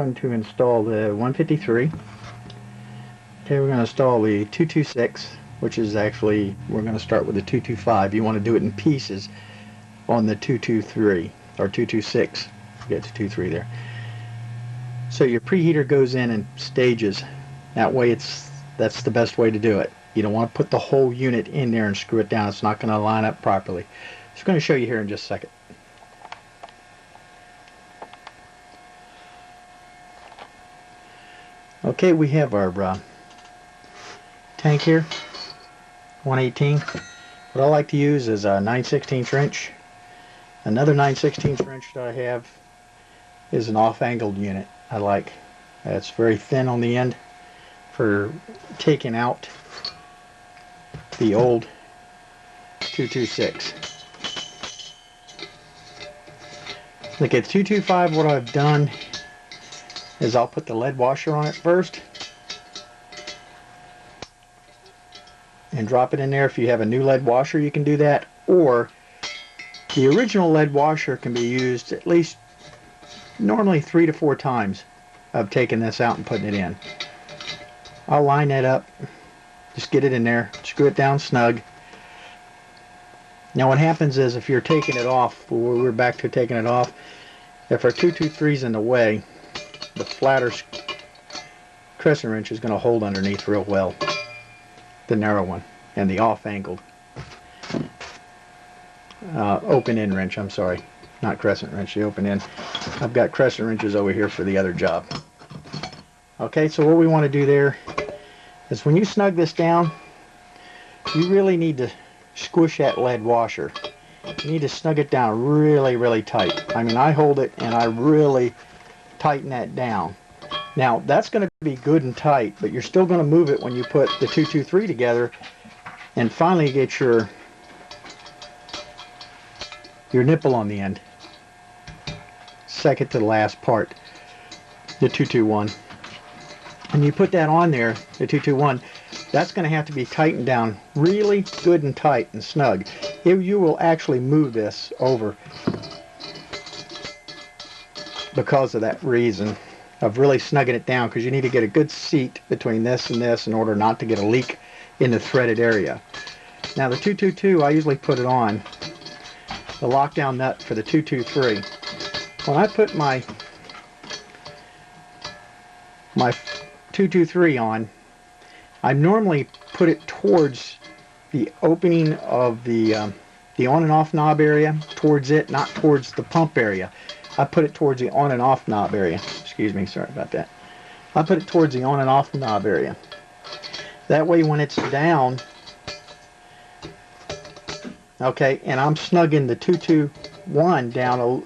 going to install the 153. Okay, we're going to install the 226, which is actually, we're going to start with the 225. You want to do it in pieces on the 223 or 226. Get to 23 there. So your preheater goes in stages. That way that's the best way to do it. You don't want to put the whole unit in there and screw it down. It's not going to line up properly. Just going to show you here in just a second. Okay, we have our tank here, 118. What I like to use is a 9/16 wrench. Another 9/16 wrench that I have is an off-angled unit. I like. It's very thin on the end for taking out the old 226. Look at 225. What I've done is I'll put the lead washer on it first and drop it in there. If you have a new lead washer, you can do that, or the original lead washer can be used at least normally 3 to 4 times of taking this out and putting it in. I'll line that up, just get it in there, screw it down snug. Now what happens is, if you're taking it off, we're back to taking it off, if our 223 is in the way, the flatter crescent wrench is going to hold underneath real well, the narrow one, and the off-angled open-end wrench, I'm sorry, not crescent wrench, the open-end. I've got crescent wrenches over here for the other job. Okay, so what we want to do there is, when you snug this down, you really need to squish that lead washer. You need to snug it down really, really tight. I mean, I hold it and I really tighten that down. Now that's going to be good and tight, but you're still going to move it when you put the 223 together and finally get your nipple on the end. Second to the last part, the 221. And you put that on there, the 221, that's going to have to be tightened down really good and tight and snug. You will actually move this over because of that reason of really snugging it down, because you need to get a good seat between this and this in order not to get a leak in the threaded area. Now the 222, I usually put it on the lockdown nut for the 223. When I put my 223 on, I normally put it towards the opening of the on and off knob area, towards it, not towards the pump area. I put it towards the on and off knob area. Excuse me, sorry about that. I put it towards the on and off knob area. That way when it's down, okay, and I'm snugging the 221 down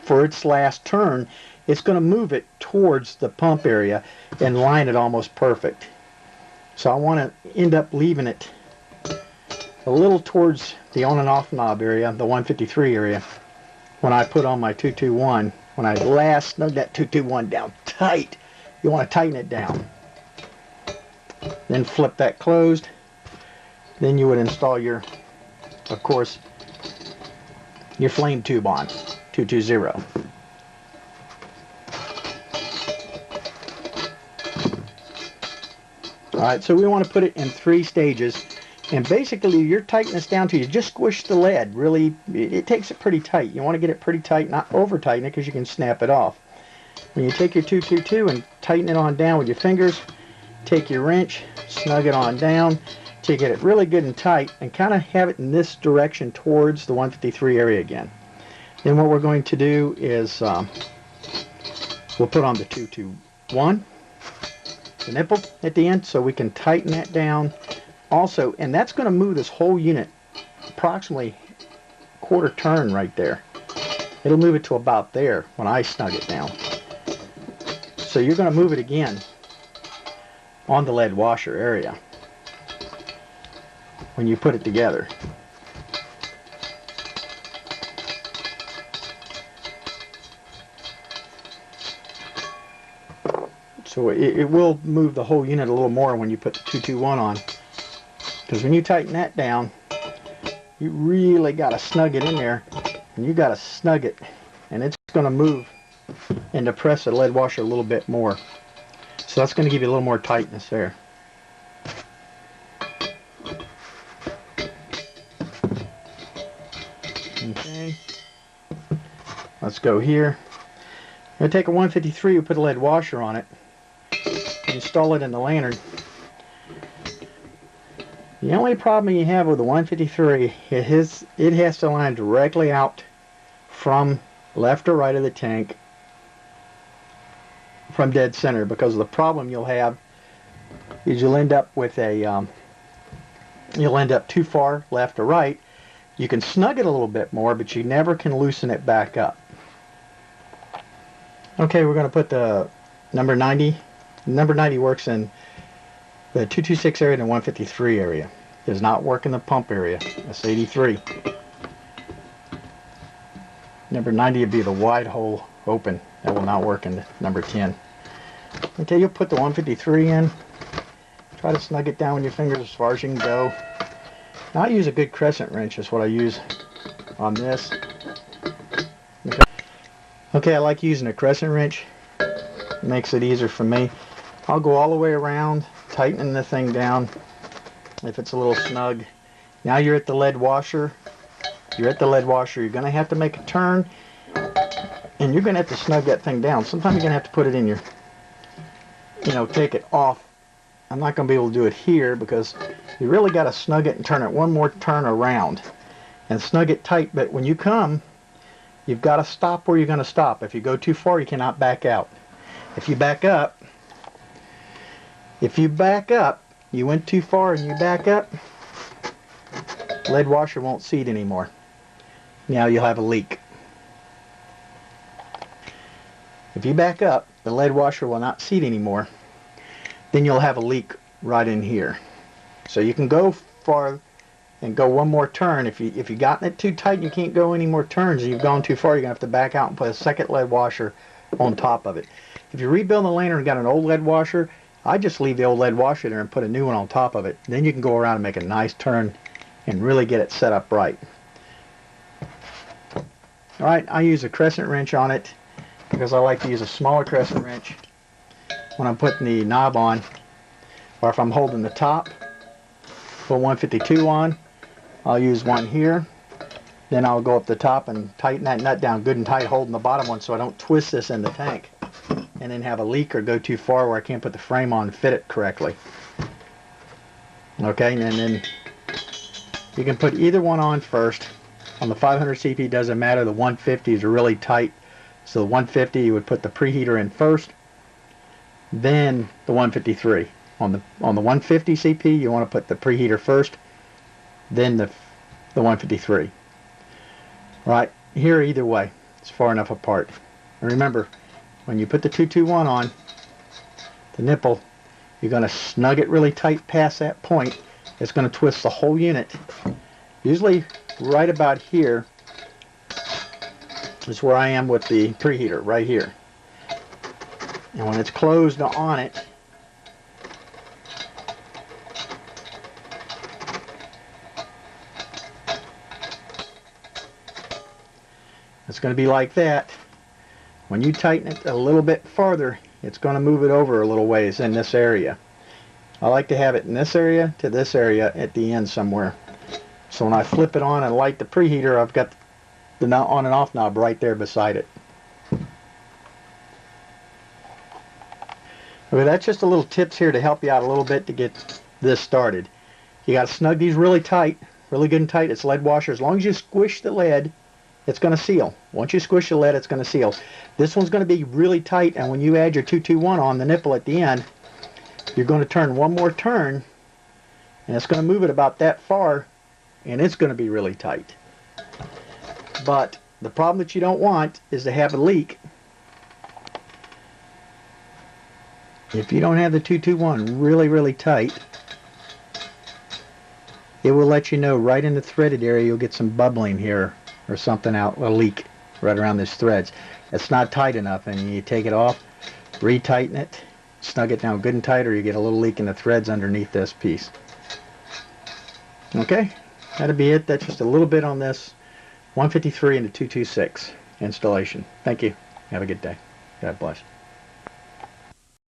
for its last turn, it's going to move it towards the pump area and line it almost perfect. So I want to end up leaving it a little towards the on and off knob area, the 153 area, when I put on my 221. When I last snug that 221 down tight, you want to tighten it down. Then flip that closed. Then you would install your, of course, your flame tube on, 220. Alright, so we want to put it in 3 stages. And basically, you're tightening this down to, you just squish the lead. Really, it takes it pretty tight. You want to get it pretty tight, not over tighten it, because you can snap it off. When you take your 222 and tighten it on down with your fingers, take your wrench, snug it on down to get it really good and tight, and kind of have it in this direction towards the 153 area again. Then what we're going to do is we'll put on the 221, the nipple at the end, so we can tighten that down also, and that's going to move this whole unit approximately quarter turn right there. It'll move it to about there when I snug it down. So you're going to move it again on the lead washer area when you put it together. So it will move the whole unit a little more when you put the 221 on. Because when you tighten that down, you really got to snug it in there, and you got to snug it, and it's going to move and to press the lead washer a little bit more. So that's going to give you a little more tightness there. Okay, let's go here. I'm going to take a 153, we put a lead washer on it, install it in the lantern. The only problem you have with the 153 is it has to line directly out from left or right of the tank from dead center, because the problem you'll have is you'll end up with a you'll end up too far left or right. You can snug it a little bit more, but you never can loosen it back up. Okay, we're going to put the number 90. Number 90 works in the 226 area and the 153 area. It does not work in the pump area. That's 83. Number 90 would be the wide hole open. That will not work in the number 10. Okay, you'll put the 153 in. Try to snug it down with your fingers as far as you can go. Now, I use a good crescent wrench is what I use on this. Okay, I like using a crescent wrench. It makes it easier for me. I'll go all the way around, tightening the thing down if it's a little snug. Now you're at the lead washer. You're at the lead washer. You're going to have to make a turn, and you're going to have to snug that thing down. Sometimes you're going to have to put it in your, take it off. I'm not going to be able to do it here because you really got to snug it and turn it one more turn around and snug it tight. But when you come, you've got to stop where you're going to stop. If you go too far, you cannot back out. If you back up, you went too far and you back up, lead washer won't seat anymore. Now you'll have a leak. If you back up, the lead washer will not seat anymore. Then you'll have a leak right in here. So you can go far and go one more turn. If you've gotten it too tight and you can't go any more turns and you've gone too far, you're going to have to back out and put a second lead washer on top of it. If you rebuild the lantern and got an old lead washer, I just leave the old lead washer there and put a new one on top of it. Then you can go around and make a nice turn and really get it set up right. Alright, I use a crescent wrench on it because I like to use a smaller crescent wrench when I'm putting the knob on, or if I'm holding the top, put 152 on, I'll use one here. Then I'll go up the top and tighten that nut down good and tight, holding the bottom one so I don't twist this in the tank and then have a leak or go too far where I can't put the frame on and fit it correctly. Okay, and then you can put either one on first. On the 500 CP, doesn't matter. The 150s are really tight, so the 150 you would put the preheater in first, then the 153. On the 150 CP, you want to put the preheater first, then the 153. Right here, either way, it's far enough apart. And remember, when you put the 221 on the nipple, you're going to snug it really tight past that point. It's going to twist the whole unit. Usually right about here is where I am with the preheater, right here. And when it's closed on it, it's going to be like that. When you tighten it a little bit farther, it's going to move it over a little ways in this area. I like to have it in this area to this area at the end somewhere. So when I flip it on and light the preheater, I've got the on and off knob right there beside it. Okay, that's just a little tips here to help you out a little bit to get this started. You got to snug these really tight, really good and tight. It's lead washer. As long as you squish the lead, it's going to seal. Once you squish the lead, it's going to seal. This one's going to be really tight, and when you add your 221 on the nipple at the end, you're going to turn one more turn, and it's going to move it about that far, and it's going to be really tight. But the problem that you don't want is to have a leak. If you don't have the 221 really, really tight, it will let you know right in the threaded area you'll get some bubbling here or something out, a leak right around these threads. It's not tight enough, and you take it off, retighten it, snug it down good and tight, or you get a little leak in the threads underneath this piece. Okay, that'll be it. That's just a little bit on this 153 and the 226 installation. Thank you. Have a good day. God bless.